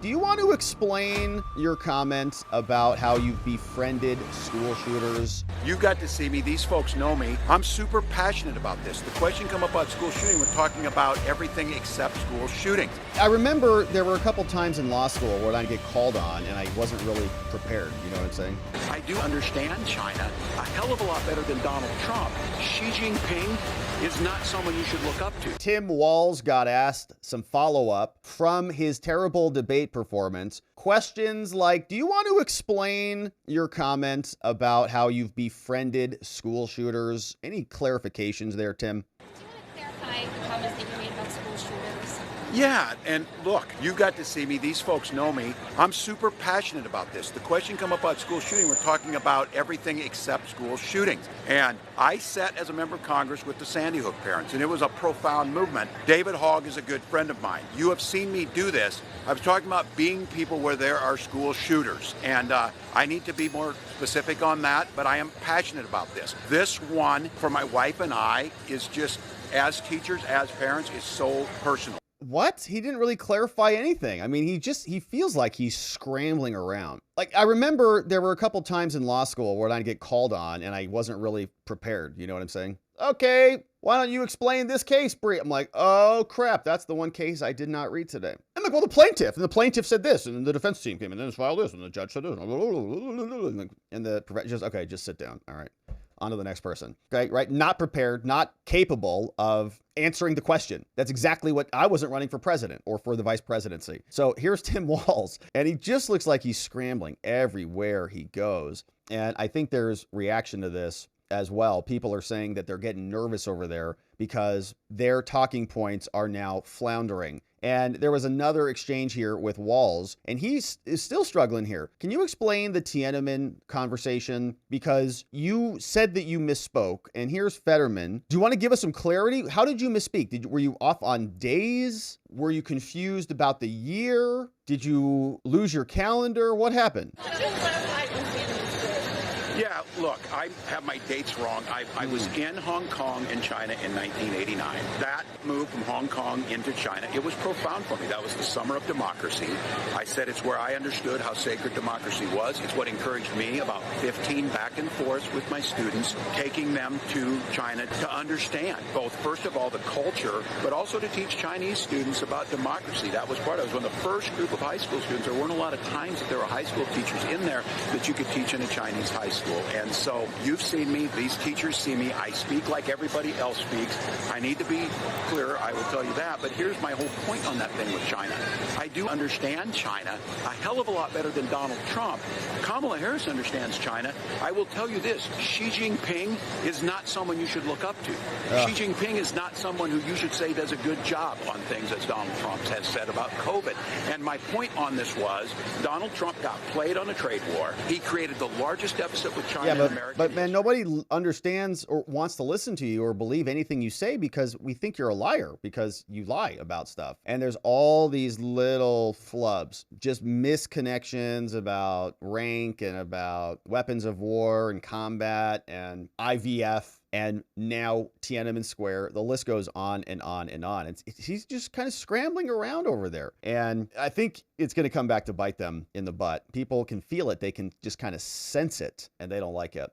Do you want to explain your comment about how you've befriended school shooters? You've got to see me. These folks know me. I'm super passionate about this. The question come up about school shooting. We're talking about everything except school shootings. I remember there were a couple times in law school where I'd get called on and I wasn't really prepared. You know what I'm saying? I do understand China a hell of a lot better than Donald Trump. Xi Jinping is not someone you should look up to. Tim Walz got asked some follow-up from his terrible debate performance. Questions like, do you want to explain your comment about how you've befriended school shooters? Any clarifications there, Tim? Do you want to clarify the comments that you made about school shooters? Yeah, and look, you've got to see me. These folks know me. I'm super passionate about this. The question come up about school shooting. We're talking about everything except school shootings. And I sat as a member of Congress with the Sandy Hook parents, and it was a profound movement. David Hogg is a good friend of mine. You have seen me do this. I was talking about being people where there are school shooters. And I need to be more specific on that, but I am passionate about this. This one, for my wife and I, is just, as teachers, as parents, is so personal. What? He didn't really clarify anything. I mean, he feels like he's scrambling around. Like, I remember there were a couple times in law school where I'd get called on and I wasn't really prepared. You know what I'm saying? Okay, why don't you explain this case, Bree? I'm like, oh crap, that's the one case I did not read today. I'm like, well, the plaintiff said this, and the defense team came in and filed this, and the judge said this, and just sit down. All right. On to the next person. Okay, right? Not prepared, not capable of answering the question. That's exactly what I wasn't running for president or for the vice presidency. So here's Tim Walz, and he just looks like he's scrambling everywhere he goes. And I think there's reaction to this as well. People are saying that they're getting nervous over there because their talking points are now floundering. And there was another exchange here with Walz, and he is still struggling here. Can you explain the Tiananmen conversation? Because you said that you misspoke, and here's Fetterman. Do you want to give us some clarity? How did you misspeak? Were you off on days? Were you confused about the year? Did you lose your calendar? What happened? Yeah, look, I have my dates wrong. I was in Hong Kong in China in 1989. That move from Hong Kong into China, it was profound for me. That was the summer of democracy. I said it's where I understood how sacred democracy was. It's what encouraged me about 15 back and forths with my students, taking them to China to understand both, first of all, the culture, but also to teach Chinese students about democracy. That was part of it. I was one of the first group of high school students. There weren't a lot of times that there were high school teachers in there that you could teach in a Chinese high school. And so you've seen me, these teachers see me, I speak like everybody else speaks. I need to be clearer, I will tell you that, but here's my whole point on that thing with China. I do understand China a hell of a lot better than Donald Trump. Kamala Harris understands China. I will tell you this, Xi Jinping is not someone you should look up to. Xi Jinping is not someone who you should say does a good job on things, as Donald Trump has said about COVID. And my point on this was, Donald Trump got played on a trade war. He created the largest deficit with China in America. But man, nobody understands or wants to listen to you or believe anything you say because we think you're a liar because you lie about stuff. And there's all these little flubs, just misconnections about rank and about weapons of war and combat and IVF. And now Tiananmen Square, the list goes on and on and on. He's just kind of scrambling around over there. And I think it's going to come back to bite them in the butt. People can feel it. They can just kind of sense it, and they don't like it.